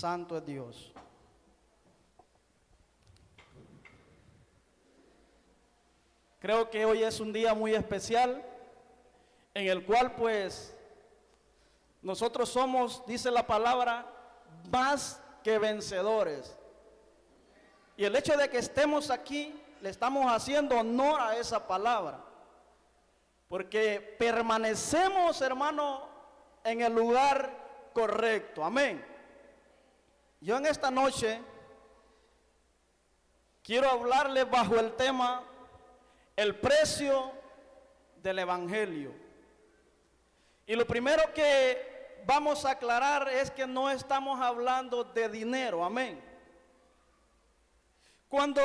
Santo es Dios. Creo que hoy es un día muy especial en el cual pues nosotros somos, dice la palabra, más que vencedores. Y el hecho de que estemos aquí, le estamos haciendo honor a esa palabra. Porque permanecemos, hermano, en el lugar correcto. Amén. Yo en esta noche quiero hablarle bajo el tema el precio del evangelio. Y lo primero que vamos a aclarar es que no estamos hablando de dinero. Amén. Cuando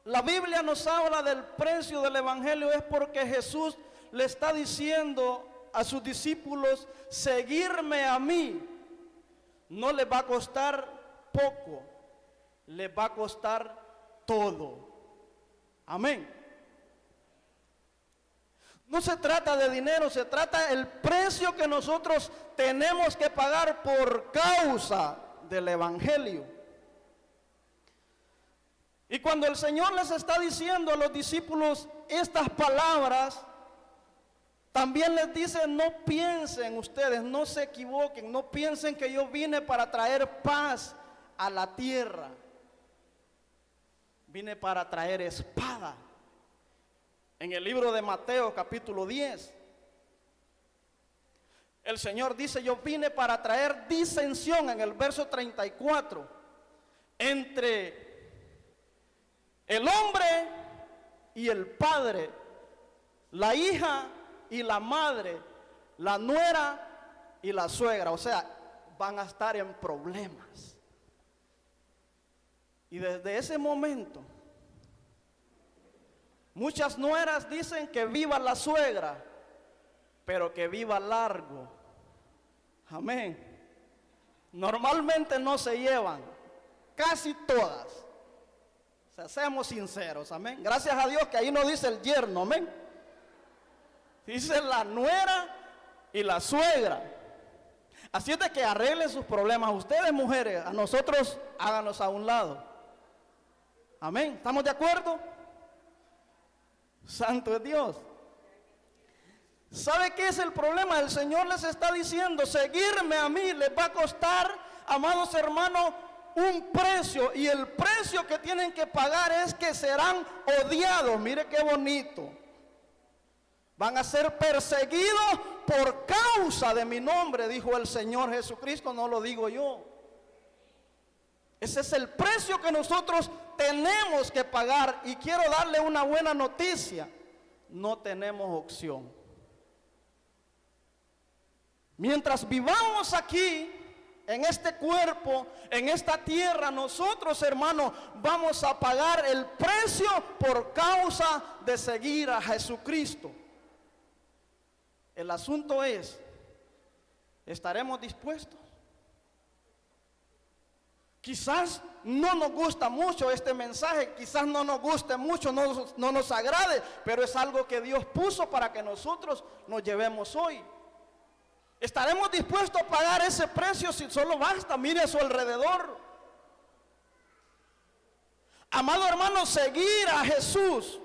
la Biblia nos habla del precio del evangelio es porque Jesús le está diciendo a sus discípulos: seguirme a mí no les va a costar poco, les va a costar todo. Amén. No se trata de dinero, se trata del precio que nosotros tenemos que pagar por causa del evangelio. Y cuando el Señor les está diciendo a los discípulos estas palabras, también les dice: no piensen ustedes, no se equivoquen, no piensen que yo vine para traer paz a la tierra. Vine para traer espada. En el libro de Mateo capítulo 10, el Señor dice: yo vine para traer disensión, en el verso 34, entre el hombre y el padre, la hija y la madre, la nuera y la suegra. O sea, van a estar en problemas. Y desde ese momento, muchas nueras dicen que viva la suegra, pero que viva largo. Amén. Normalmente no se llevan, casi todas. O sea, seamos sinceros, amén. Gracias a Dios que ahí no dice el yerno, amén. Dice la nuera y la suegra. Así es de que arreglen sus problemas. Ustedes, mujeres, a nosotros háganos a un lado. Amén. ¿Estamos de acuerdo? Santo es Dios. ¿Sabe qué es el problema? El Señor les está diciendo: seguirme a mí les va a costar, amados hermanos, un precio. Y el precio que tienen que pagar es que serán odiados. Mire qué bonito. Van a ser perseguidos por causa de mi nombre, dijo el Señor Jesucristo, no lo digo yo. Ese es el precio que nosotros tenemos que pagar. Y quiero darle una buena noticia: no tenemos opción. Mientras vivamos aquí, en este cuerpo, en esta tierra, nosotros, hermanos, vamos a pagar el precio por causa de seguir a Jesucristo. El asunto es: ¿estaremos dispuestos? Quizás no nos gusta mucho este mensaje, quizás no nos guste mucho, no nos agrade, pero es algo que Dios puso para que nosotros nos llevemos hoy. ¿Estaremos dispuestos a pagar ese precio? Si solo basta, mire a su alrededor. Amado hermano, seguir a Jesús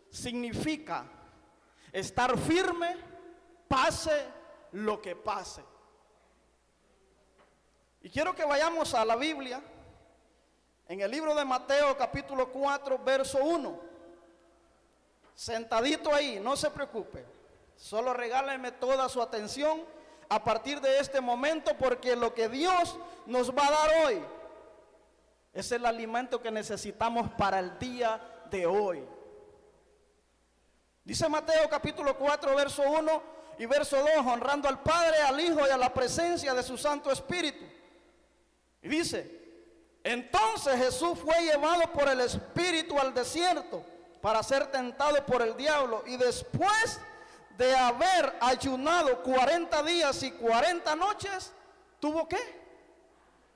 significa estar firme, pase lo que pase. Y quiero que vayamos a la Biblia, en el libro de Mateo capítulo 4, verso 1. Sentadito ahí, no se preocupe. Solo regáleme toda su atención a partir de este momento, porque lo que Dios nos va a dar hoy es el alimento que necesitamos para el día de hoy. Dice Mateo capítulo 4, verso 1 y verso 2, honrando al Padre, al Hijo y a la presencia de su Santo Espíritu. Y dice: entonces Jesús fue llevado por el Espíritu al desierto para ser tentado por el diablo, y después de haber ayunado 40 días y 40 noches, ¿tuvo qué?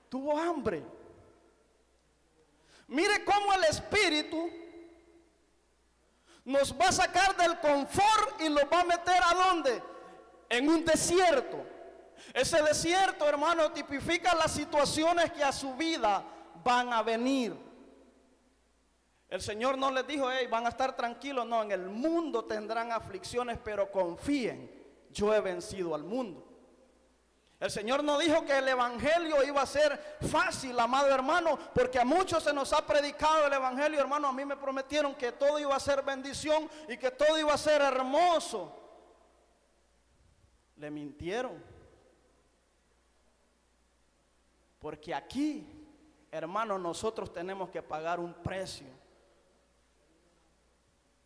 Tuvo hambre. Mire cómo el Espíritu nos va a sacar del confort y nos va a meter ¿a dónde? En un desierto. Ese desierto, hermano, tipifica las situaciones que a su vida van a venir. El Señor no les dijo, hey, van a estar tranquilos. No, en el mundo tendrán aflicciones, pero confíen, yo he vencido al mundo. El Señor no dijo que el evangelio iba a ser fácil, amado hermano, porque a muchos se nos ha predicado el evangelio, hermano. A mí me prometieron que todo iba a ser bendición y que todo iba a ser hermoso. Le mintieron. Porque aquí, hermano, nosotros tenemos que pagar un precio.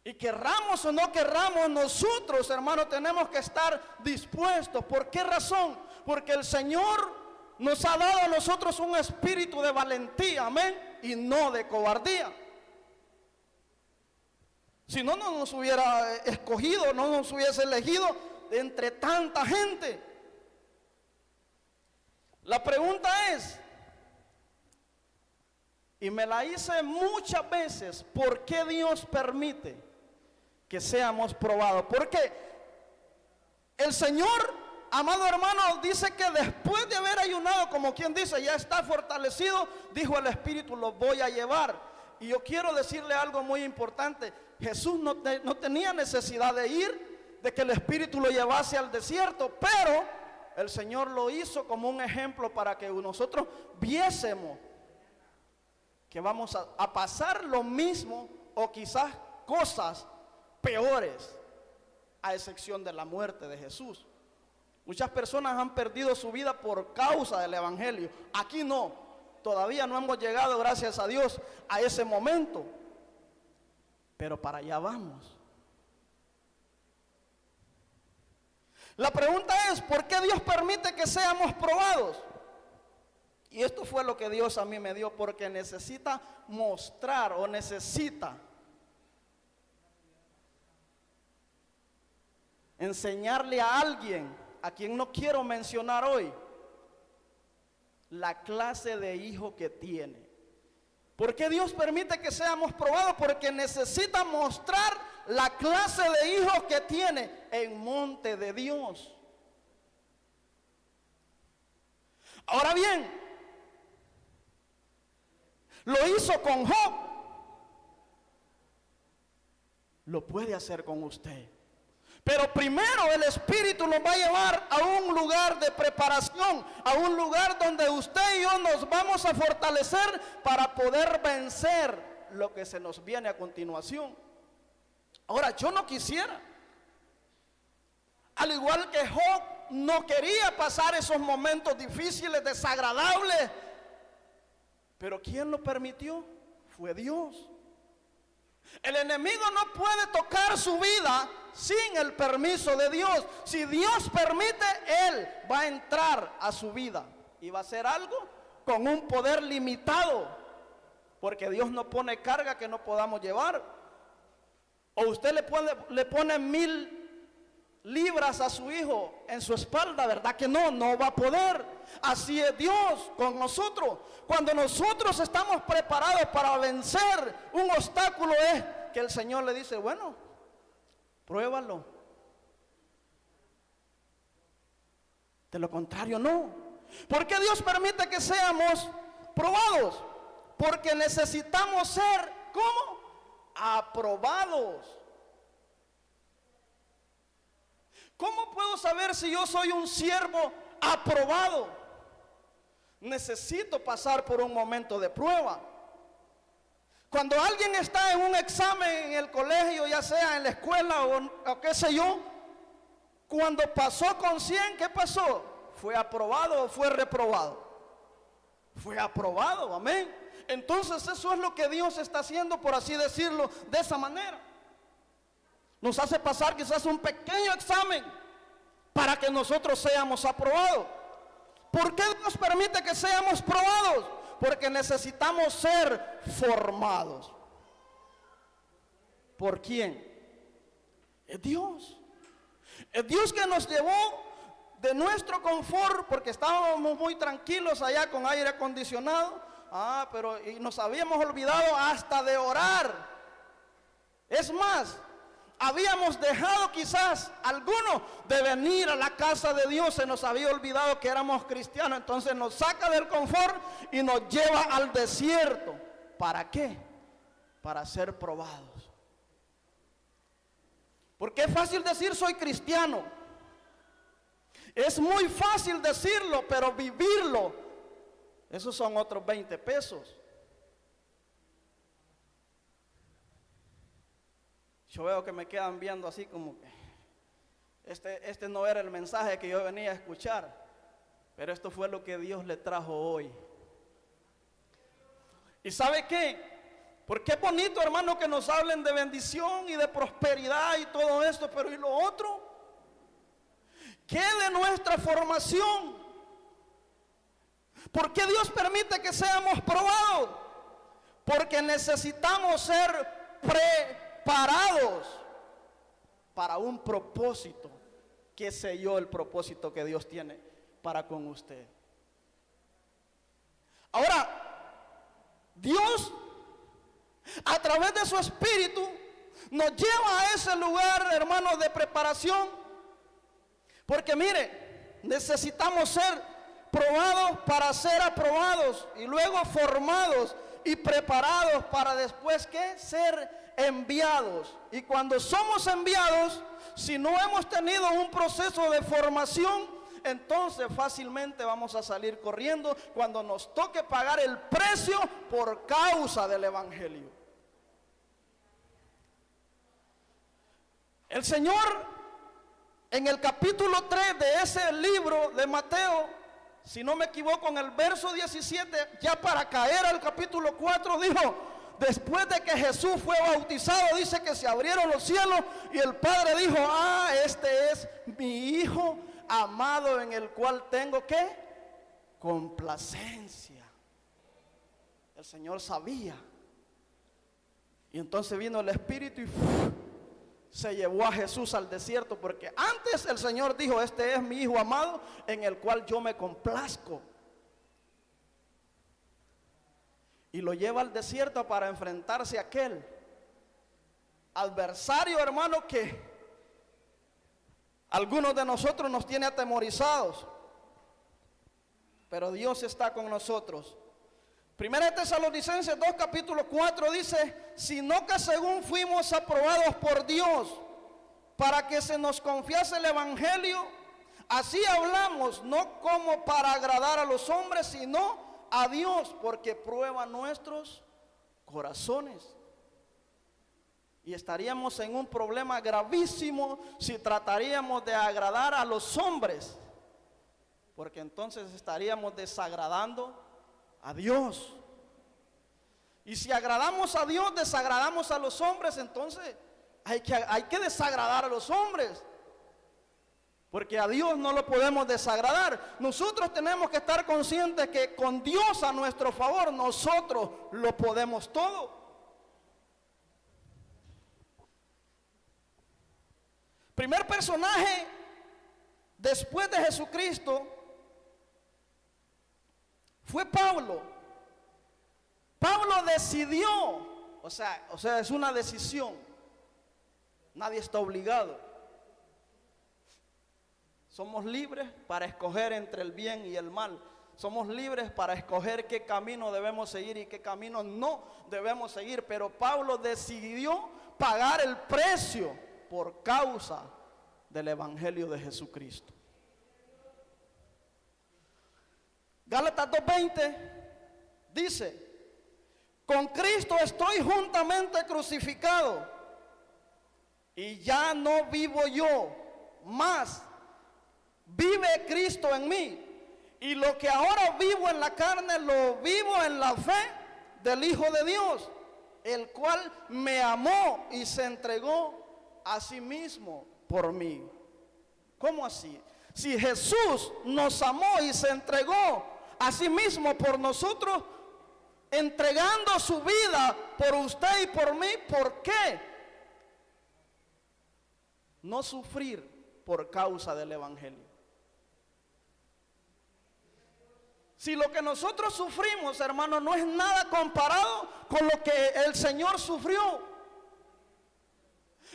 Y querramos o no querramos, nosotros, hermano, tenemos que estar dispuestos. ¿Por qué razón? Porque el Señor nos ha dado a nosotros un espíritu de valentía, amén, y no de cobardía. Si no, no nos hubiera escogido, no nos hubiese elegido de entre tanta gente. La pregunta es, y me la hice muchas veces, ¿por qué Dios permite que seamos probados? Porque el Señor, amado hermano, dice que después de haber ayunado, como quien dice, ya está fortalecido, dijo el Espíritu, lo voy a llevar. Y yo quiero decirle algo muy importante. Jesús no tenía necesidad de ir, de que el Espíritu lo llevase al desierto, pero el Señor lo hizo como un ejemplo para que nosotros viésemos que vamos a pasar lo mismo o quizás cosas peores, a excepción de la muerte de Jesús. Muchas personas han perdido su vida por causa del evangelio. Aquí no, todavía no hemos llegado, gracias a Dios, a ese momento, pero para allá vamos. La pregunta es, ¿por qué Dios permite que seamos probados? Y esto fue lo que Dios a mí me dio, porque necesita mostrar o necesita enseñarle a alguien, a quien no quiero mencionar hoy, la clase de hijo que tiene. ¿Por qué Dios permite que seamos probados? Porque necesita mostrar la clase de hijos que tiene en monte de Dios. Ahora bien, lo hizo con Job, lo puede hacer con usted. Pero primero el Espíritu nos va a llevar a un lugar de preparación, a un lugar donde usted y yo nos vamos a fortalecer para poder vencer lo que se nos viene a continuación. Ahora, yo no quisiera, al igual que Job, no quería pasar esos momentos difíciles, desagradables, pero ¿quién lo permitió? Fue Dios. El enemigo no puede tocar su vida sin el permiso de Dios. Si Dios permite, Él va a entrar a su vida y va a hacer algo con un poder limitado, porque Dios no pone carga que no podamos llevar. O usted le pone 1000 libras a su hijo en su espalda, ¿verdad que no? No va a poder. Así es Dios con nosotros. Cuando nosotros estamos preparados para vencer un obstáculo, es que el Señor le dice, bueno, pruébalo. De lo contrario, no. ¿Por qué Dios permite que seamos probados? Porque necesitamos ser, ¿cómo? Aprobados. ¿Cómo puedo saber si yo soy un siervo aprobado? Necesito pasar por un momento de prueba. Cuando alguien está en un examen en el colegio, ya sea en la escuela o qué sé yo, cuando pasó con 100, ¿qué pasó? ¿Fue aprobado o fue reprobado? Fue aprobado, amén. Entonces eso es lo que Dios está haciendo, por así decirlo, de esa manera. Nos hace pasar quizás un pequeño examen para que nosotros seamos aprobados. ¿Por qué Dios permite que seamos probados? Porque necesitamos ser formados. ¿Por quién? Es Dios. Es Dios que nos llevó de nuestro confort, porque estábamos muy tranquilos allá con aire acondicionado. Pero y nos habíamos olvidado hasta de orar. Es más, habíamos dejado quizás algunos de venir a la casa de Dios, se nos había olvidado que éramos cristianos, entonces nos saca del confort y nos lleva al desierto. ¿Para qué? Para ser probados. Porque es fácil decir soy cristiano. Es muy fácil decirlo, pero vivirlo, esos son otros 20 pesos. Yo veo que me quedan viendo así como que este no era el mensaje que yo venía a escuchar, pero esto fue lo que Dios le trajo hoy. ¿Y sabe qué? Porque es bonito, hermano, que nos hablen de bendición y de prosperidad y todo esto, pero ¿y lo otro? ¿Qué de nuestra formación? ¿Por qué Dios permite que seamos probados? Porque necesitamos ser preparados para un propósito. ¿Qué sé yo el propósito que Dios tiene para con usted? Ahora, Dios, a través de su Espíritu, nos lleva a ese lugar, hermanos, de preparación. Porque mire, necesitamos ser probados para ser aprobados y luego formados y preparados para después ¿qué? Ser enviados. Y cuando somos enviados, si no hemos tenido un proceso de formación, entonces fácilmente vamos a salir corriendo cuando nos toque pagar el precio por causa del Evangelio. El Señor en el capítulo 3 de ese libro de Mateo, si no me equivoco, en el verso 17, ya para caer al capítulo 4, dijo, después de que Jesús fue bautizado, dice que se abrieron los cielos y el Padre dijo, este es mi Hijo amado en el cual tengo ¿qué? Complacencia. El Señor sabía. Y entonces vino el Espíritu y se llevó a Jesús al desierto, porque antes el Señor dijo, este es mi Hijo amado en el cual yo me complazco. Y lo lleva al desierto para enfrentarse a aquel adversario, hermano, que algunos de nosotros nos tiene atemorizados. Pero Dios está con nosotros. Primera de Tesalonicenses 2 capítulo 4 dice, sino que según fuimos aprobados por Dios para que se nos confiase el Evangelio, así hablamos, no como para agradar a los hombres, sino a Dios, porque prueba nuestros corazones. Y estaríamos en un problema gravísimo si trataríamos de agradar a los hombres, porque entonces estaríamos desagradando a Dios. Y si agradamos a Dios, desagradamos a los hombres, entonces hay que desagradar a los hombres, porque a Dios no lo podemos desagradar. Nosotros tenemos que estar conscientes que con Dios a nuestro favor nosotros lo podemos todo. Primer personaje después de Jesucristo fue Pablo. Pablo decidió, o sea, es una decisión. Nadie está obligado. Somos libres para escoger entre el bien y el mal. Somos libres para escoger qué camino debemos seguir y qué camino no debemos seguir. Pero Pablo decidió pagar el precio por causa del Evangelio de Jesucristo. Gálatas 2:20 dice, con Cristo estoy juntamente crucificado y ya no vivo yo, mas vive Cristo en mí. Y lo que ahora vivo en la carne, lo vivo en la fe del Hijo de Dios, el cual me amó y se entregó a sí mismo por mí. ¿Cómo así? Si Jesús nos amó y se entregó a sí mismo por nosotros, entregando su vida por usted y por mí, ¿por qué no sufrir por causa del Evangelio? Si lo que nosotros sufrimos, hermano, no es nada comparado con lo que el Señor sufrió.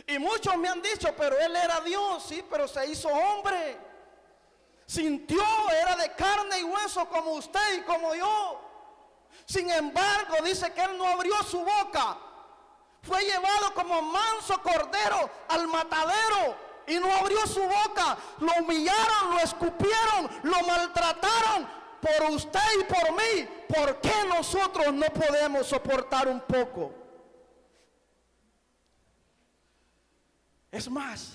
Y muchos me han dicho, pero Él era Dios, sí, pero se hizo hombre. Sintió, era de carne y hueso como usted y como yo. Sin embargo, dice que Él no abrió su boca. Fue llevado como manso cordero al matadero y no abrió su boca. Lo humillaron, lo escupieron, lo maltrataron por usted y por mí. ¿Por qué nosotros no podemos soportar un poco? Es más,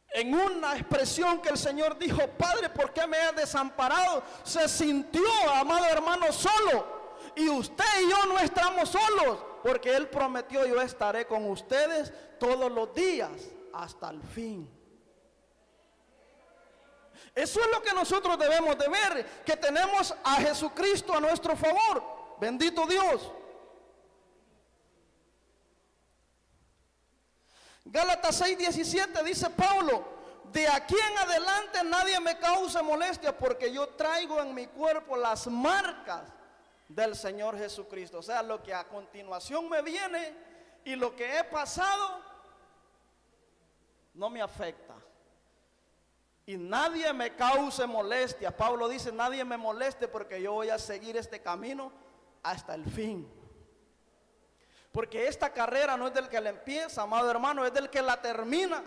en una expresión que el Señor dijo: Padre, ¿por qué me has desamparado? Se sintió, amado hermano, solo. Y usted y yo no estamos solos, porque Él prometió: yo estaré con ustedes todos los días hasta el fin. Eso es lo que nosotros debemos de ver, que tenemos a Jesucristo a nuestro favor. Bendito Dios. Gálatas 6:17 dice Pablo: de aquí en adelante nadie me cause molestia, porque yo traigo en mi cuerpo las marcas del Señor Jesucristo. O sea, lo que a continuación me viene y lo que he pasado no me afecta. Y nadie me cause molestia. Pablo dice: nadie me moleste, porque yo voy a seguir este camino hasta el fin. Porque esta carrera no es del que la empieza, amado hermano, es del que la termina.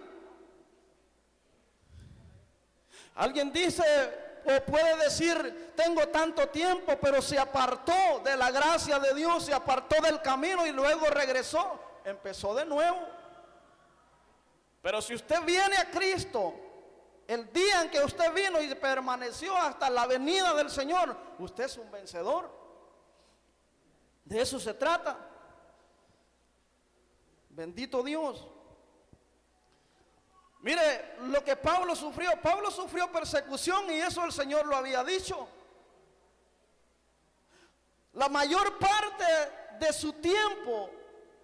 Alguien dice o puede decir: tengo tanto tiempo, pero se apartó de la gracia de Dios, se apartó del camino y luego regresó, empezó de nuevo. Pero si usted viene a Cristo, el día en que usted vino y permaneció hasta la venida del Señor, usted es un vencedor. De eso se trata. Bendito Dios. Mire lo que Pablo sufrió. Pablo sufrió persecución, y eso el Señor lo había dicho. La mayor parte de su tiempo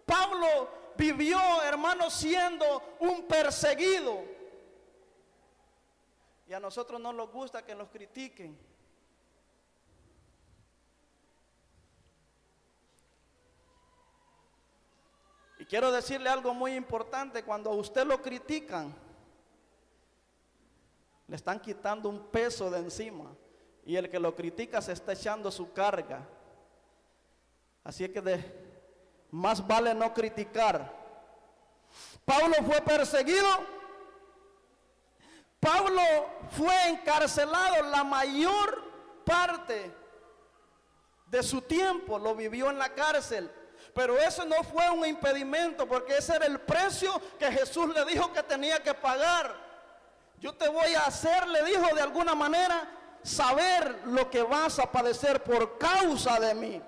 Pablo vivió, hermano, siendo un perseguido. Y a nosotros no nos gusta que nos critiquen. Y quiero decirle algo muy importante: cuando a usted lo critican, le están quitando un peso de encima, y el que lo critica se está echando su carga. Así es que más vale no criticar. Pablo fue perseguido, Pablo fue encarcelado. La mayor parte de su tiempo lo vivió en la cárcel. Pero eso no fue un impedimento, porque ese era el precio que Jesús le dijo que tenía que pagar. Yo te voy a hacer, le dijo de alguna manera, saber lo que vas a padecer por causa de mí.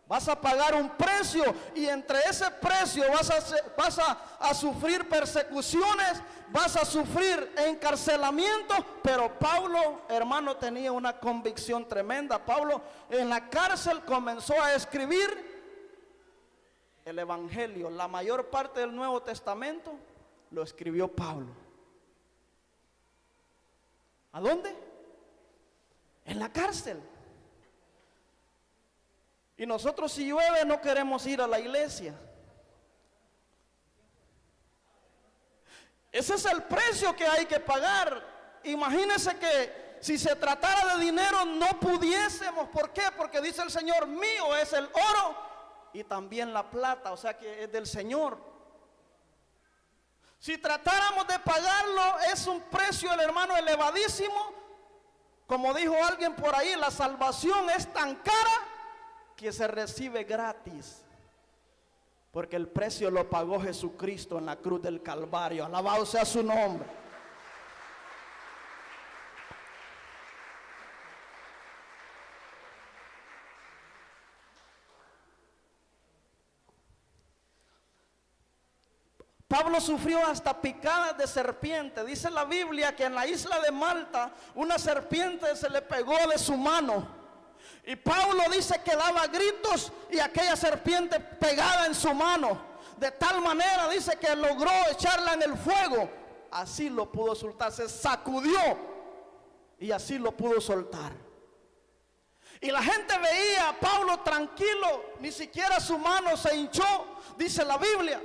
Vas a pagar un precio, y entre ese precio vas a sufrir persecuciones, vas a sufrir encarcelamiento. Pero Pablo, hermano, tenía una convicción tremenda. Pablo en la cárcel comenzó a escribir el Evangelio. La mayor parte del Nuevo Testamento lo escribió Pablo. ¿A dónde? En la cárcel. Y nosotros, si llueve, no queremos ir a la iglesia. Ese es el precio que hay que pagar. Imagínense que si se tratara de dinero no pudiésemos. ¿Por qué? Porque dice el Señor: mío es el oro y también la plata, o sea que es del Señor. Si tratáramos de pagarlo, es un precio, el hermano, elevadísimo. Como dijo alguien por ahí, la salvación es tan cara que se recibe gratis, porque el precio lo pagó Jesucristo en la cruz del Calvario. Alabado sea su nombre. Pablo sufrió hasta picadas de serpiente. Dice la Biblia que en la isla de Malta una serpiente se le pegó de su mano, y Pablo dice que daba gritos y aquella serpiente pegada en su mano, de tal manera, dice, que logró echarla en el fuego. Así lo pudo soltar, se sacudió y así lo pudo soltar. Y la gente veía a Pablo tranquilo, ni siquiera su mano se hinchó, dice la Biblia.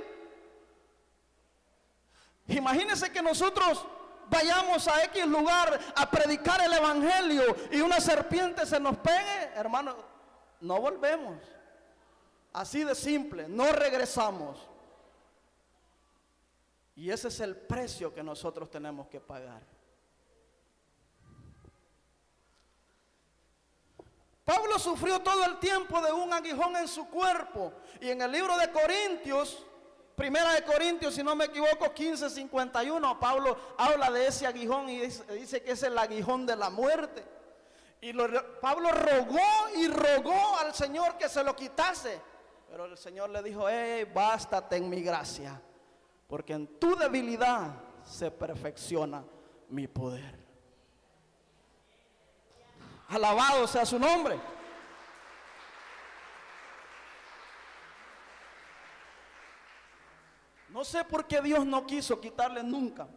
Imagínense que nosotros vayamos a X lugar a predicar el evangelio y una serpiente se nos pegue, hermano, no volvemos. Así de simple, no regresamos. Y ese es el precio que nosotros tenemos que pagar. Pablo sufrió todo el tiempo de un aguijón en su cuerpo. Y en el libro de Corintios, Primera de Corintios, si no me equivoco, 15:51, Pablo habla de ese aguijón y dice que es el aguijón de la muerte. Y Pablo rogó y rogó al Señor que se lo quitase. Pero el Señor le dijo: bástate en mi gracia, porque en tu debilidad se perfecciona mi poder. Alabado sea su nombre. No sé por qué Dios no quiso quitarle nunca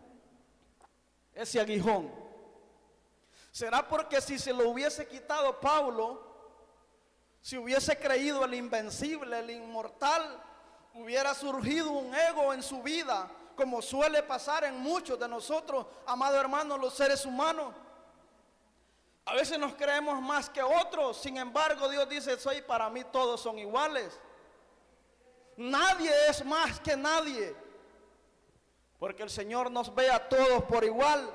ese aguijón. ¿Será porque si se lo hubiese quitado Pablo, si hubiese creído el invencible, el inmortal, hubiera surgido un ego en su vida, como suele pasar en muchos de nosotros, amados hermanos, los seres humanos? A veces nos creemos más que otros. Sin embargo, Dios dice: soy para mí todos son iguales. Nadie es más que nadie, porque el Señor nos ve a todos por igual.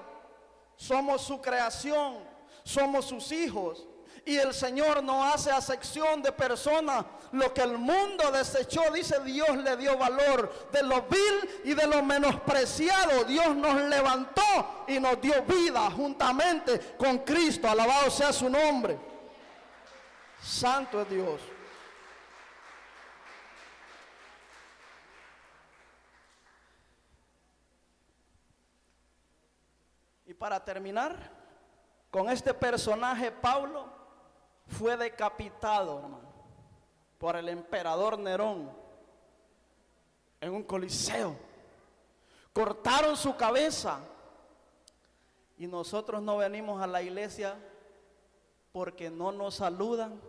Somos su creación, somos sus hijos, y el Señor no hace acepción de personas. Lo que el mundo desechó, dice, Dios le dio valor. De lo vil y de lo menospreciado, Dios nos levantó y nos dio vida juntamente con Cristo. Alabado sea su nombre. Santo es Dios. Y para terminar con este personaje, Pablo fue decapitado, hermano, por el emperador Nerón en un coliseo. Cortaron su cabeza. Y nosotros no venimos a la iglesia porque no nos saludan.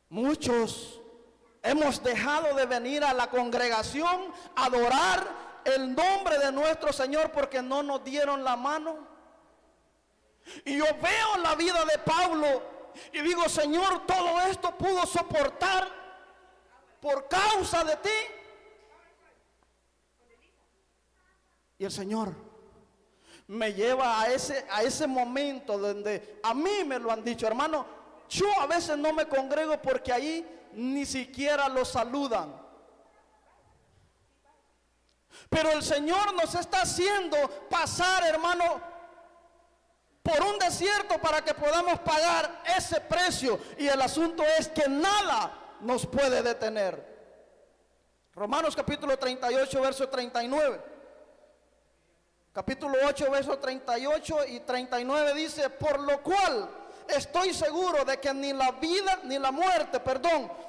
Muchos hemos dejado de venir a la congregación a adorar el nombre de nuestro Señor porque no nos dieron la mano. Y yo veo la vida de Pablo y digo: Señor, todo esto pudo soportar por causa de ti. Y el Señor me lleva a ese momento donde a mí me lo han dicho, hermano, yo a veces no me congrego porque ahí ni siquiera lo saludan. Pero el Señor nos está haciendo pasar, hermano, por un desierto para que podamos pagar ese precio. Y el asunto es que nada nos puede detener. Romanos capítulo 38, verso 39. Capítulo 8, verso 38 y 39 dice: por lo cual estoy seguro de que ni la vida, ni la muerte,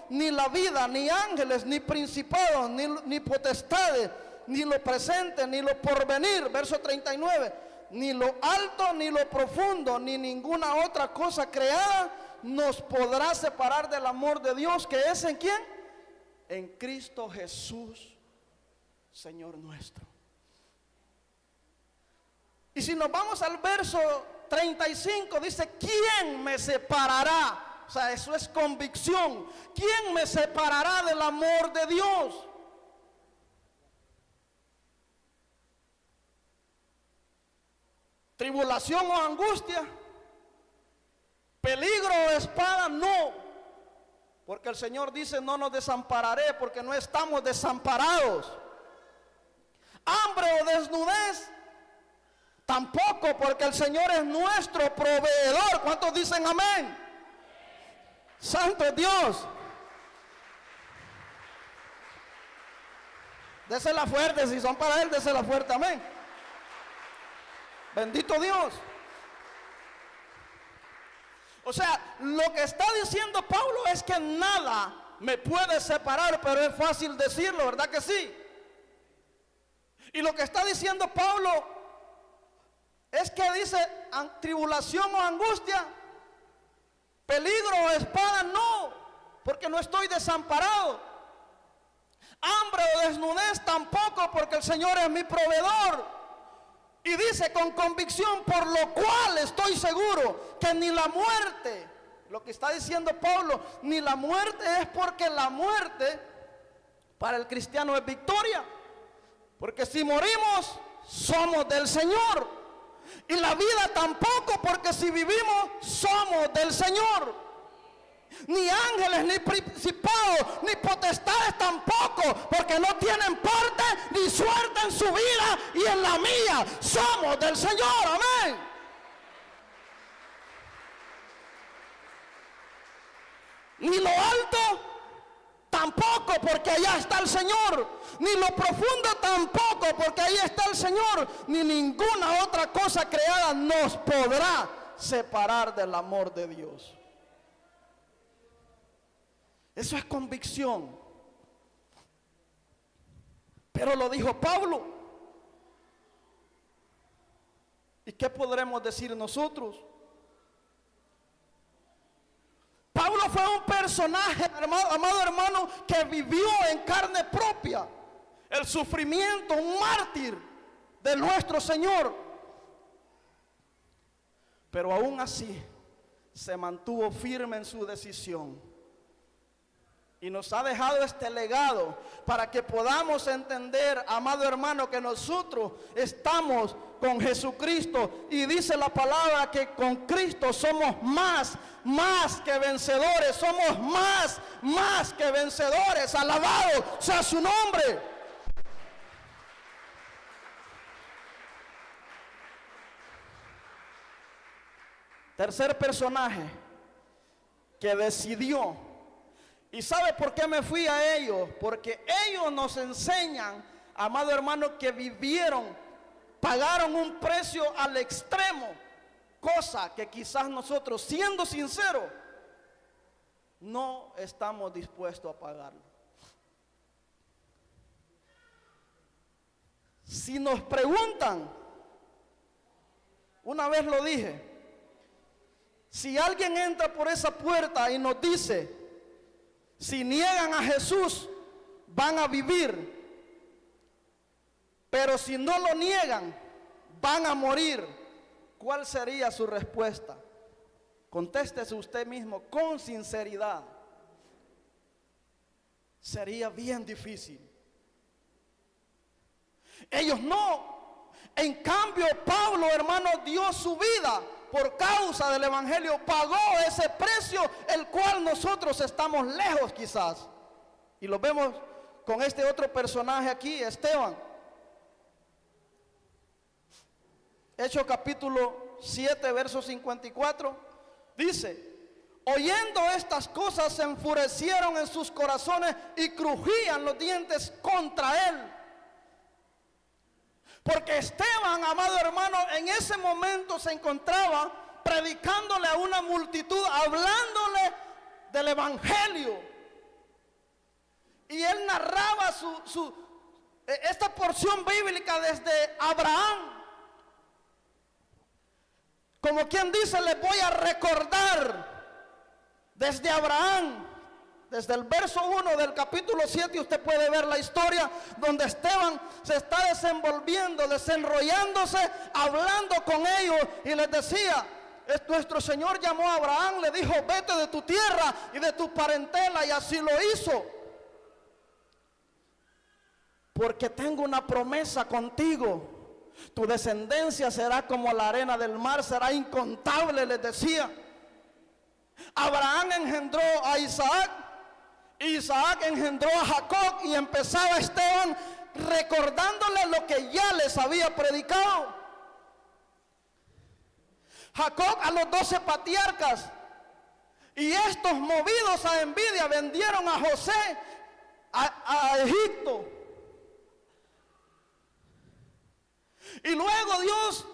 ni la vida, ni ángeles, ni principados, ni potestades, ni lo presente, ni lo porvenir, verso 39, ni lo alto, ni lo profundo, ni ninguna otra cosa creada nos podrá separar del amor de Dios, que es ¿en quién? En Cristo Jesús, Señor nuestro. Y si nos vamos al verso 35, dice: ¿quién me separará? O sea, eso es convicción. ¿Quién me separará del amor de Dios? Tribulación o angustia, peligro o espada, no, porque el Señor dice: no nos desampararé, porque no estamos desamparados. Hambre o desnudez, tampoco, porque el Señor es nuestro proveedor. ¿Cuántos dicen amén? Santo es Dios. Désela fuerte, si son para Él, désela fuerte, amén. Bendito Dios. O sea, lo que está diciendo Pablo es que nada me puede separar, pero es fácil decirlo, ¿verdad que sí? Y lo que está diciendo Pablo es que dice: tribulación o angustia, Peligro o espada no, porque no estoy desamparado. Hambre o desnudez tampoco, porque el Señor es mi proveedor. Y dice con convicción, por lo cual estoy seguro que ni la muerte, lo que está diciendo Pablo, ni la muerte, es porque la muerte para el cristiano es victoria. Porque si morimos, somos del Señor. Y la vida tampoco, porque si vivimos, somos del Señor. Ni ángeles, ni principados, ni potestades tampoco, porque no tienen parte ni suerte en su vida y en la mía. Somos del Señor, amén. Ni lo alto tampoco, porque allá está el Señor. Ni lo profundo tampoco, porque ahí está el Señor. Ni ninguna otra cosa creada nos podrá separar del amor de Dios. Eso es convicción. Pero lo dijo Pablo. ¿Y qué podremos decir nosotros? Pablo fue un personaje, amado hermano, que vivió en carne propia el sufrimiento, un mártir de nuestro Señor. Pero aún así se mantuvo firme en su decisión. Y nos ha dejado este legado para que podamos entender, amado hermano, que nosotros estamos con Jesucristo. Y dice la palabra que con Cristo somos más que vencedores. Somos más que vencedores. Alabado sea su nombre. Tercer personaje que decidió. ¿Y sabe por qué me fui a ellos? Porque ellos nos enseñan, amado hermano, que vivieron, pagaron un precio al extremo, cosa que quizás nosotros, siendo sinceros, no estamos dispuestos a pagarlo. Si nos preguntan, una vez lo dije, si alguien entra por esa puerta y nos dice, si niegan a Jesús, van a vivir. Pero si no lo niegan, van a morir. ¿Cuál sería su respuesta? Contéstese usted mismo con sinceridad. Sería bien difícil. Ellos no. En cambio, Pablo, hermano, dio su vida por causa del evangelio, pagó ese precio, el cual nosotros estamos lejos quizás. Y lo vemos con este otro personaje aquí, Esteban. Hechos capítulo 7, verso 54, dice: oyendo estas cosas se enfurecieron en sus corazones y crujían los dientes contra él. Porque Esteban, amado hermano, en ese momento se encontraba predicándole a una multitud, hablándole del evangelio. Y él narraba esta porción bíblica desde Abraham. Como quien dice, les voy a recordar desde Abraham. Desde el verso 1 del capítulo 7 usted puede ver la historia donde Esteban se está desenvolviendo, desenrollándose, hablando con ellos y les decía: nuestro Señor llamó a Abraham, le dijo, vete de tu tierra y de tu parentela, y así lo hizo. Porque tengo una promesa contigo, tu descendencia será como la arena del mar, será incontable, les decía. Abraham engendró a Isaac, Isaac engendró a Jacob, y empezaba Esteban recordándole lo que ya les había predicado. Jacob a los 12 patriarcas, y estos, movidos a envidia, vendieron a José a Egipto. Y luego Dios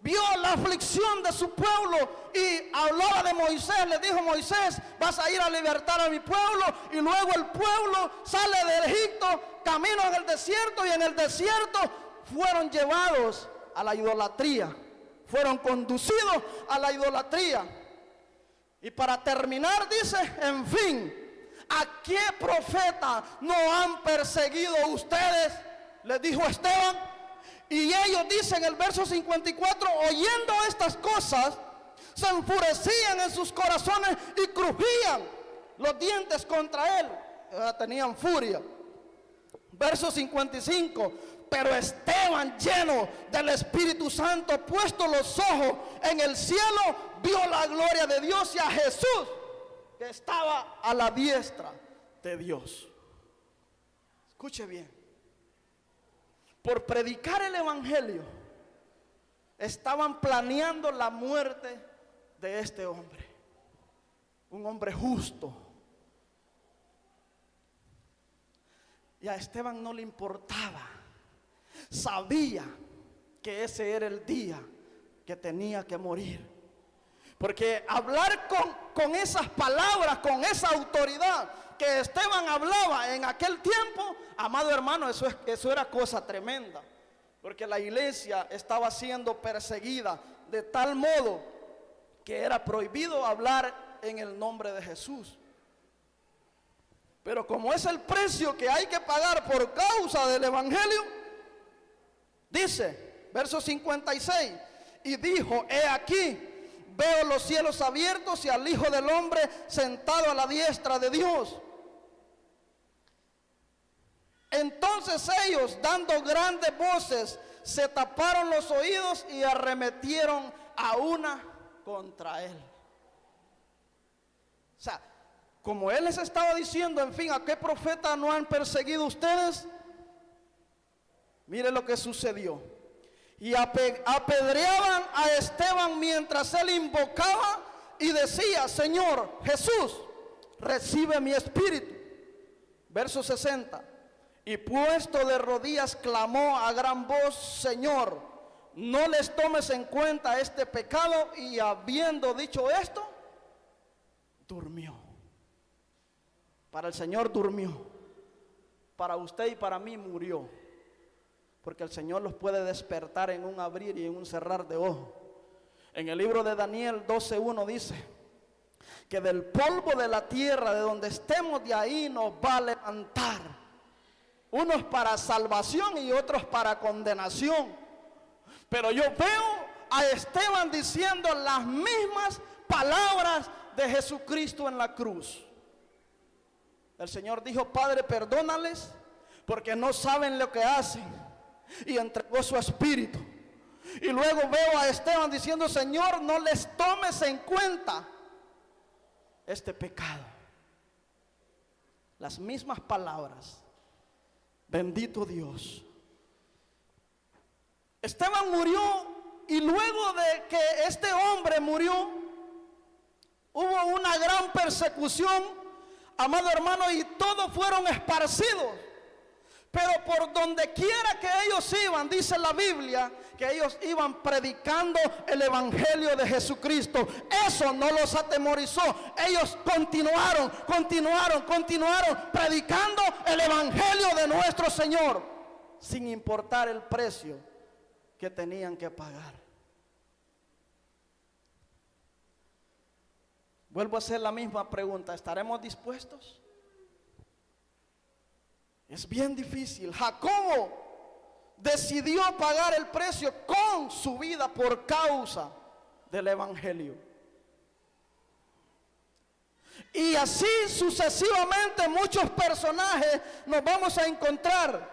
vio la aflicción de su pueblo y hablaba de Moisés. Le dijo: Moisés, vas a ir a libertar a mi pueblo. Y luego el pueblo sale de Egipto, camino en el desierto, y en el desierto fueron llevados a la idolatría, fueron conducidos a la idolatría. Y para terminar dice, en fin, ¿a qué profeta no han perseguido ustedes? Les dijo Esteban. Y ellos dicen en el verso 54, oyendo estas cosas, se enfurecían en sus corazones y crujían los dientes contra él. Tenían furia. Verso 55, pero Esteban, lleno del Espíritu Santo, puesto los ojos en el cielo, vio la gloria de Dios y a Jesús que estaba a la diestra de Dios. Escuche bien. Por predicar el evangelio, estaban planeando la muerte de este hombre. Un hombre justo. Y a Esteban no le importaba. Sabía que ese era el día que tenía que morir. Porque hablar con esas palabras, con esa autoridad que Esteban hablaba en aquel tiempo, amado hermano, eso era cosa tremenda. Porque la iglesia estaba siendo perseguida de tal modo que era prohibido hablar en el nombre de Jesús. Pero como es el precio que hay que pagar por causa del evangelio, dice, verso 56, y dijo, he aquí, veo los cielos abiertos y al Hijo del Hombre sentado a la diestra de Dios. Entonces ellos, dando grandes voces, se taparon los oídos y arremetieron a una contra él. O sea, como él les estaba diciendo, en fin, ¿a qué profeta no han perseguido ustedes? Mire lo que sucedió. Y apedreaban a Esteban mientras él invocaba y decía, Señor Jesús, recibe mi espíritu. Verso 60. Y puesto de rodillas clamó a gran voz, Señor, no les tomes en cuenta este pecado. Y habiendo dicho esto, durmió. Para el Señor durmió. Para usted y para mí murió. Porque el Señor los puede despertar en un abrir y en un cerrar de ojos. En el libro de Daniel 12:1 dice que del polvo de la tierra, de donde estemos, de ahí nos va a levantar. Unos para salvación y otros para condenación. Pero yo veo a Esteban diciendo las mismas palabras de Jesucristo en la cruz. El Señor dijo, Padre, perdónales porque no saben lo que hacen. Y entregó su espíritu. Y luego veo a Esteban diciendo, Señor, no les tomes en cuenta este pecado. Las mismas palabras. Bendito Dios. Esteban murió y luego de que este hombre murió, hubo una gran persecución, amado hermano, y todos fueron esparcidos. Pero por donde quiera que ellos iban, dice la Biblia, que ellos iban predicando el evangelio de Jesucristo. Eso no los atemorizó. Ellos continuaron predicando el evangelio de nuestro Señor, sin importar el precio que tenían que pagar. Vuelvo a hacer la misma pregunta, ¿estaremos dispuestos? Es bien difícil. Jacobo decidió pagar el precio con su vida por causa del evangelio. Y así sucesivamente muchos personajes nos vamos a encontrar,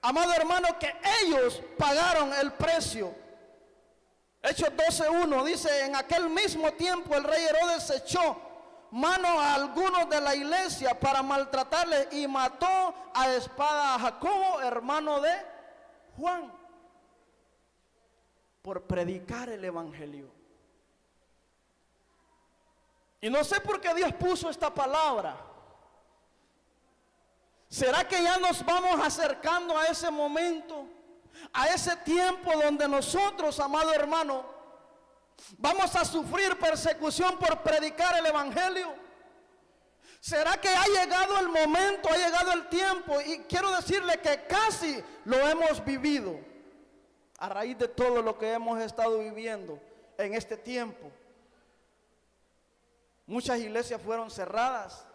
amado hermano, que ellos pagaron el precio. Hechos 12:1 dice, en aquel mismo tiempo el rey Herodes echó mano a algunos de la iglesia para maltratarles y mató a espada a Jacobo, hermano de Juan, por predicar el evangelio. Y no sé por qué Dios puso esta palabra. ¿Será que ya nos vamos acercando a ese momento, a ese tiempo donde nosotros, amado hermano, vamos a sufrir persecución por predicar el evangelio? ¿Será que ha llegado el momento, ha llegado el tiempo? Y quiero decirle que casi lo hemos vivido a raíz de todo lo que hemos estado viviendo en este tiempo. Muchas iglesias fueron cerradas.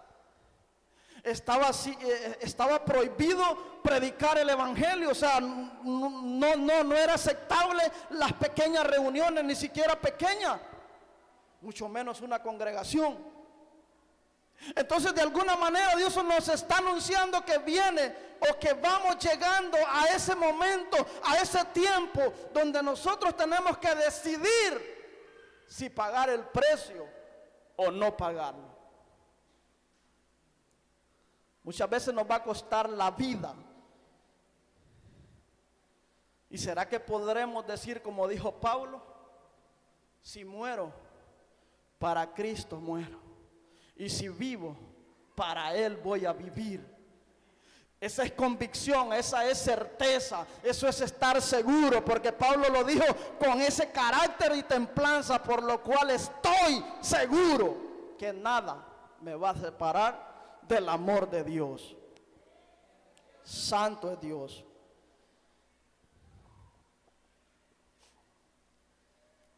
Estaba prohibido predicar el evangelio, o sea, no era aceptable las pequeñas reuniones, ni siquiera pequeñas, mucho menos una congregación. Entonces, de alguna manera Dios nos está anunciando que viene, o que vamos llegando a ese momento, a ese tiempo donde nosotros tenemos que decidir si pagar el precio o no pagarlo. Muchas veces nos va a costar la vida. ¿Y será que podremos decir como dijo Pablo? Si muero, para Cristo muero. Y si vivo, para Él voy a vivir. Esa es convicción, esa es certeza, eso es estar seguro, porque Pablo lo dijo con ese carácter y templanza, por lo cual estoy seguro que nada me va a separar del amor de Dios. Santo es Dios.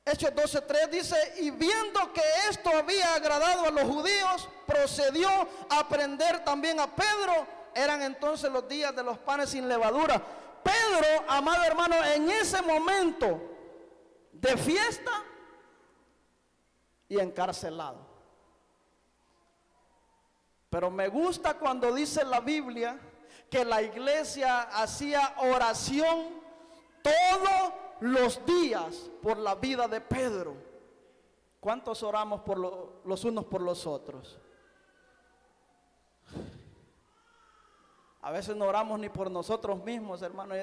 Hechos 12:3 dice: y viendo que esto había agradado a los judíos, procedió a prender también a Pedro. Eran entonces los días de los panes sin levadura. Pedro, amado hermano, en ese momento de fiesta y encarcelado. Pero me gusta cuando dice la Biblia que la iglesia hacía oración todos los días por la vida de Pedro. ¿Cuántos oramos por los unos por los otros? A veces no oramos ni por nosotros mismos, hermano,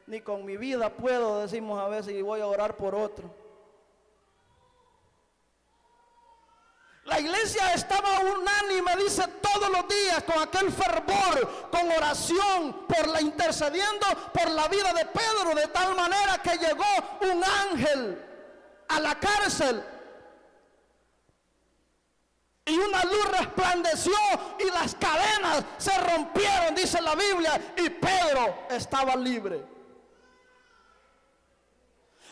ni con mi vida puedo, decimos a veces, y voy a orar por otro. La iglesia estaba unánime, dice, todos los días, con aquel fervor, con oración, intercediendo por la vida de Pedro, de tal manera que llegó un ángel a la cárcel y una luz resplandeció y las cadenas se rompieron, dice la Biblia, y Pedro estaba libre.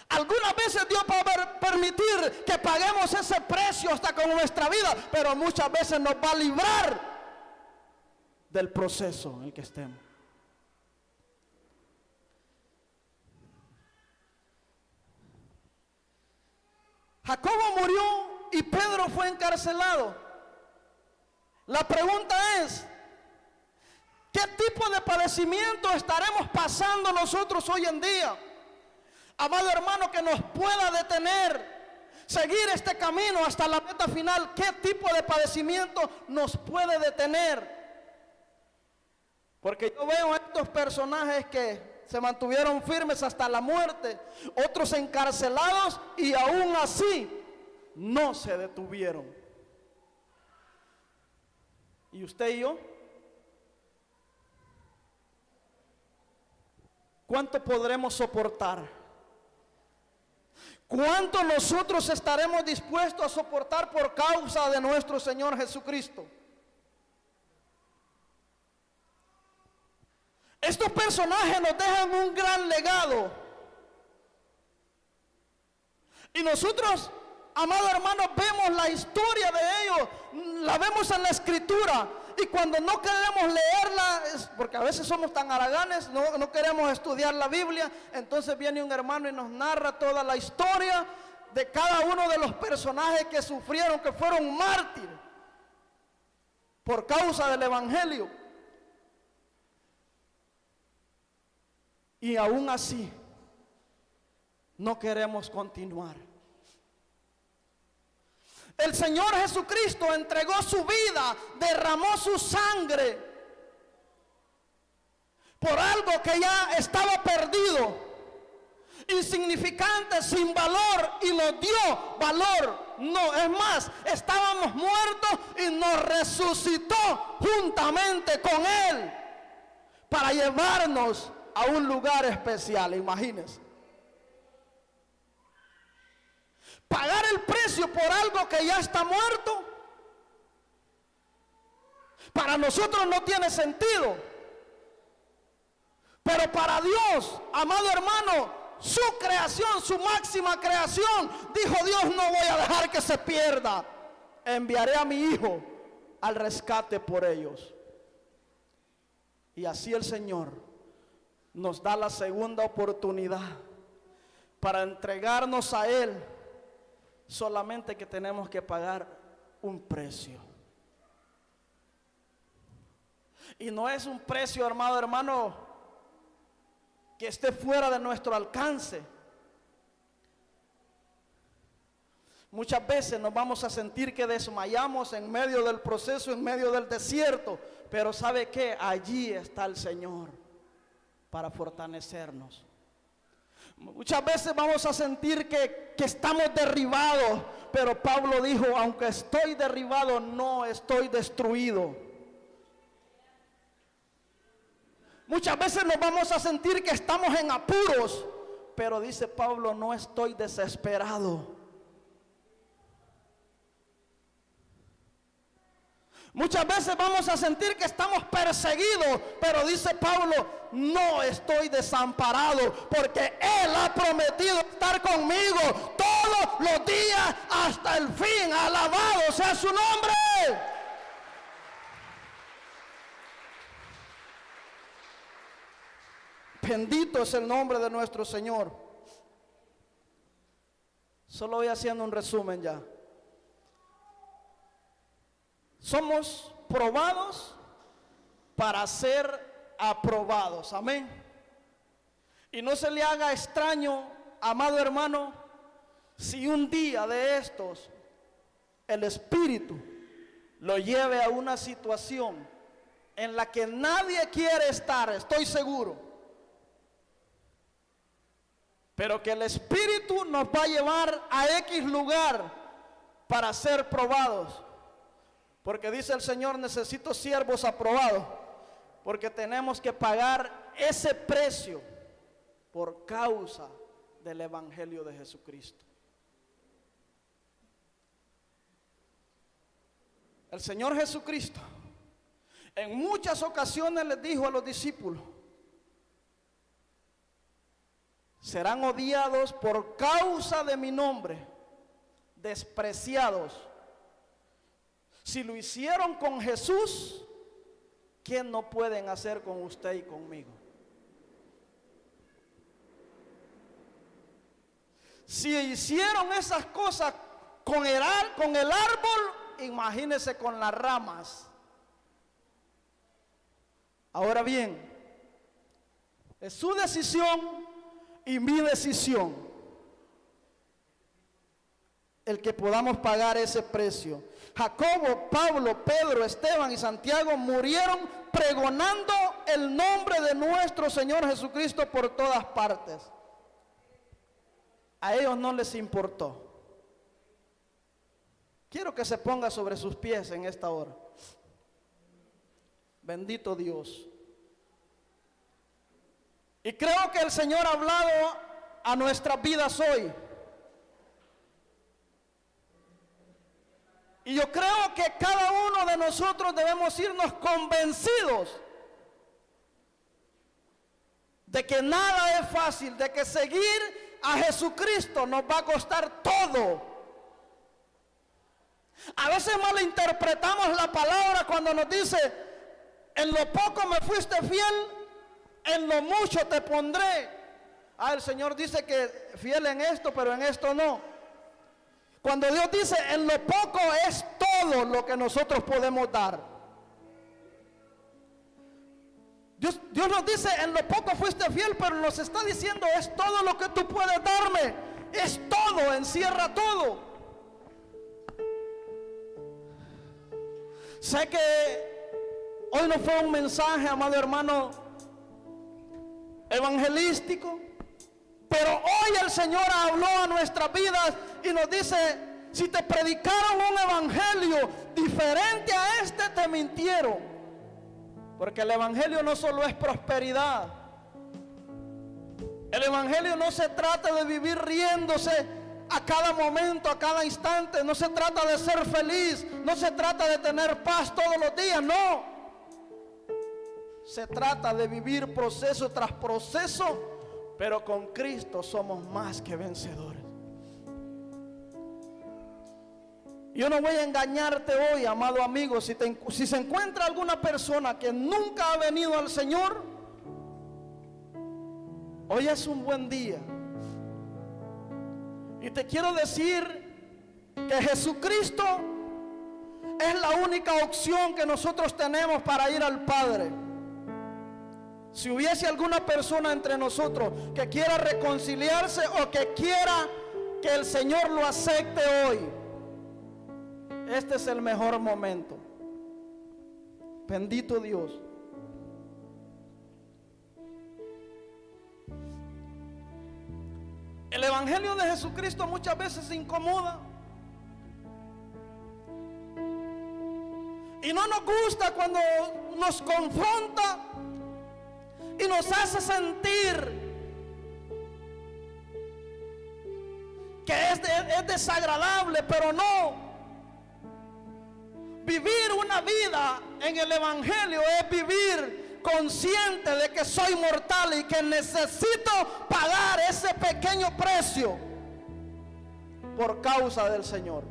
Algunas veces Dios va a permitir que paguemos ese precio hasta con nuestra vida, pero muchas veces nos va a librar del proceso en el que estemos. Jacobo murió y Pedro fue encarcelado. La pregunta es, ¿qué tipo de padecimiento estaremos pasando nosotros hoy en día? Amado hermano, que nos pueda detener, seguir este camino hasta la meta final. ¿Qué tipo de padecimiento nos puede detener? Porque yo veo a estos personajes que se mantuvieron firmes hasta la muerte, otros encarcelados y aún así no se detuvieron. ¿Y usted y yo? ¿Cuánto podremos soportar? ¿Cuánto nosotros estaremos dispuestos a soportar por causa de nuestro Señor Jesucristo? Estos personajes nos dejan un gran legado. Y nosotros, amado hermano, vemos la historia de ellos, la vemos en la Escritura. Y cuando no queremos leerla, porque a veces somos tan haraganes, no queremos estudiar la Biblia, entonces viene un hermano y nos narra toda la historia de cada uno de los personajes que sufrieron, que fueron mártires por causa del Evangelio. Y aún así, no queremos continuar. El Señor Jesucristo entregó su vida, derramó su sangre por algo que ya estaba perdido, insignificante, sin valor, y nos dio valor. No, es más, estábamos muertos y nos resucitó juntamente con Él para llevarnos a un lugar especial. Imagínense. Pagar el precio por algo que ya está muerto, para nosotros no tiene sentido. Pero para Dios, amado hermano, su creación, su máxima creación, dijo Dios: no voy a dejar que se pierda. enviaré a mi hijo al rescate por ellos. Y así el Señor nos da la segunda oportunidad para entregarnos a Él, solamente que tenemos que pagar un precio. Y no es un precio, hermano, que esté fuera de nuestro alcance. Muchas veces nos vamos a sentir que desmayamos en medio del proceso, en medio del desierto, pero ¿sabe qué? Allí está el Señor para fortalecernos. Muchas veces vamos a sentir que estamos derribados, pero Pablo dijo, aunque estoy derribado, no estoy destruido. Muchas veces nos vamos a sentir que estamos en apuros, pero dice Pablo, no estoy desesperado. Muchas veces vamos a sentir que estamos perseguidos, pero dice Pablo, no estoy desamparado, porque Él ha prometido estar conmigo todos los días hasta el fin. Alabado sea su nombre. Bendito es el nombre de nuestro Señor. Solo voy haciendo un resumen ya. Somos probados para ser aprobados. Amén. Y no se le haga extraño, amado hermano, si un día de estos el Espíritu lo lleve a una situación en la que nadie quiere estar, estoy seguro, pero que el Espíritu nos va a llevar a X lugar para ser probados. Porque dice el Señor, necesito siervos aprobados, porque tenemos que pagar ese precio por causa del Evangelio de Jesucristo. El Señor Jesucristo en muchas ocasiones les dijo a los discípulos, serán odiados por causa de mi nombre, despreciados. Si lo hicieron con Jesús, ¿qué no pueden hacer con usted y conmigo? Si hicieron esas cosas con el árbol, imagínese con las ramas. Ahora bien, es su decisión y mi decisión el que podamos pagar ese precio. Jacobo, Pablo, Pedro, Esteban y Santiago murieron pregonando el nombre de nuestro Señor Jesucristo por todas partes. A ellos no les importó. Quiero que se ponga sobre sus pies en esta hora. Bendito Dios. Y creo que el Señor ha hablado a nuestras vidas hoy. Y yo creo que cada uno de nosotros debemos irnos convencidos de que nada es fácil, de que seguir a Jesucristo nos va a costar todo. A veces malinterpretamos la palabra cuando nos dice, en lo poco me fuiste fiel, en lo mucho te pondré. El Señor dice que fiel en esto, pero en esto no. Cuando Dios dice, en lo poco es todo lo que nosotros podemos dar. Dios nos dice, en lo poco fuiste fiel, pero nos está diciendo, es todo lo que tú puedes darme. Es todo, encierra todo. Sé que hoy no fue un mensaje, amado hermano, evangelístico, pero hoy el Señor habló a nuestras vidas y nos dice, si te predicaron un evangelio diferente a este, te mintieron. Porque el evangelio no solo es prosperidad. El evangelio no se trata de vivir riéndose a cada momento, a cada instante. No se trata de ser feliz, no se trata de tener paz todos los días, no. Se trata de vivir proceso tras proceso, pero con Cristo somos más que vencedores. Yo no voy a engañarte hoy, amado amigo. Si se encuentra alguna persona que nunca ha venido al Señor, hoy es un buen día. Y te quiero decir que Jesucristo es la única opción que nosotros tenemos para ir al Padre. Si hubiese alguna persona entre nosotros que quiera reconciliarse o que quiera que el Señor lo acepte hoy, este es el mejor momento. Bendito Dios. El Evangelio de Jesucristo muchas veces incomoda. Y no nos gusta cuando nos confronta y nos hace sentir que es desagradable, pero no. Vivir una vida en el Evangelio es vivir consciente de que soy mortal y que necesito pagar ese pequeño precio por causa del Señor.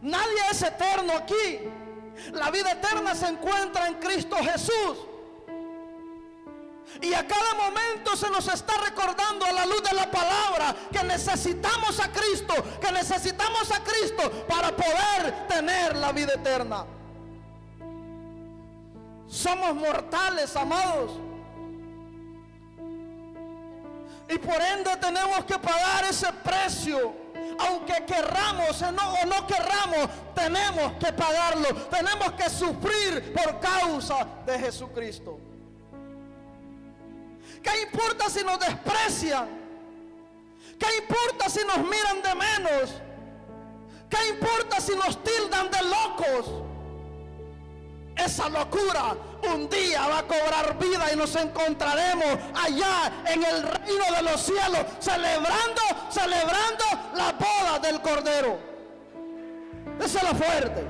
Nadie es eterno aquí. La vida eterna se encuentra en Cristo Jesús. Y a cada momento se nos está recordando a la luz de la palabra que necesitamos a Cristo, para poder tener la vida eterna. Somos mortales, amados, y por ende tenemos que pagar ese precio. Aunque querramos o no querramos, tenemos que pagarlo. Tenemos que sufrir por causa de Jesucristo. ¿Qué importa si nos desprecian? ¿Qué importa si nos miran de menos? ¿Qué importa si nos tildan de locos? Esa locura un día va a cobrar vida y nos encontraremos allá en el reino de los cielos, celebrando la boda del Cordero. Déselo fuerte.